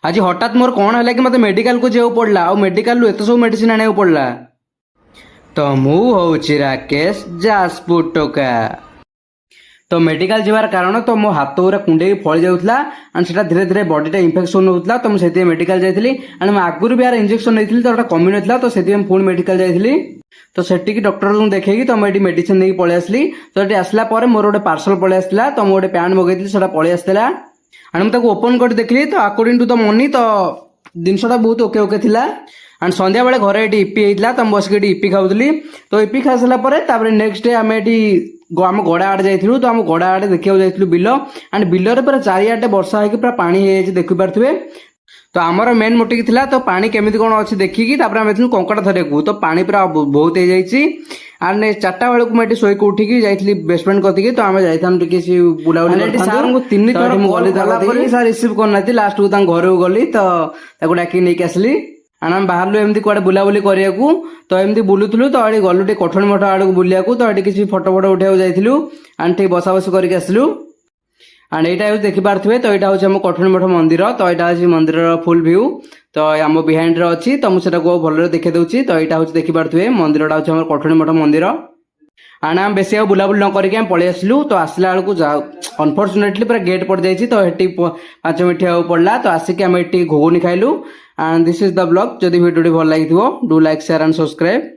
आज हठात मोर कौन है कि मत मेडिकल को जाऊ पड़ला और मेडिकल एत सब मेडिसिन आने पड़ला। तो मु हूँ राकेश जाजपुर टोका। तो मेडिकल जीवार कारण तो मो हाथ पूरा कुंडे फल जाऊला एंड से धीरे धीरे बॉडीटा इन्फेक्शन होता। तो मुझे मेडिकल जाइली एंड मैं आगुरी भी यार इंजेक्शन नहीं तो कमी ना तो से पुणी मेडिकल जाइली। तो सेठी डॉक्टर को देखी तो मुझे मेडिसिन नहीं पलि आसली। तो ये आसला मोर गोटे पार्सल पलि आसला। तो मुझे पैंट मगेदी से पलि आसला एंड मुझे ओपन कर देखली। तो अकॉर्डिंग टू द मनी तो जिनसा बहुत ओके ओके थिला एंड संध्या बेले घरे ये इपी होता। तो बसिक इपी खाऊली। तो इपी खाई सारापर नेक्स्ट डे आम आम गड़ा आड़े जाइलु। तो आम गड़ा आड़े देखा जाइलु बिल एंड बिलर पूरा चारिआडे वर्षा होगी पूरा पानी हो देखिपे। तो आमर मेन मोटिव थिला तो पानी केमिति कौन अच्छी देखिकी आम कंकड़ा धरिया। तो पानी पूरा बहुत हो जाइए एंड 4टा बेलू मुझे शोक उठिकी जाइली बेसमेंट कतिकी। तो आम जाइए बुलाबुली सार को 3 थर गली सार रिसीव करना लास्ट को घर को गली। तो डाकी नहीं आसली एंड आम बाहर एमती कड़े बुलाबुली करने को। तो एमती बुलूलु तो ये गलु कठणी मठ आड़ को बुलिया तो ये किसी फटो फटो उठा जाइलु एंड ठीक बसा बस करके आसलु एंड यहाँ देखिपे। तो यहाँ हूँ कठणी मठ मंदिर। तो यहाँ हूँ मंदिर फुल व्यू। तो आम बिहाइंड अच्छी तो मुझे भल देखे दूसरी। तो यहाँ हूँ देखिपे मंदिर हूँ कठणी मठ मंदिर एंड आम बेस बुलाबुली न करके पलि आसलु। तो आसला बेलू अनफर्चुनेटली पूरा गेट पड़ जाइए। तो ये 5 मिनट पड़ा। तो आसिक आम ये घुगुनी खाइलु and this is the blog. जदि वीडियो भल लगी do like share and subscribe.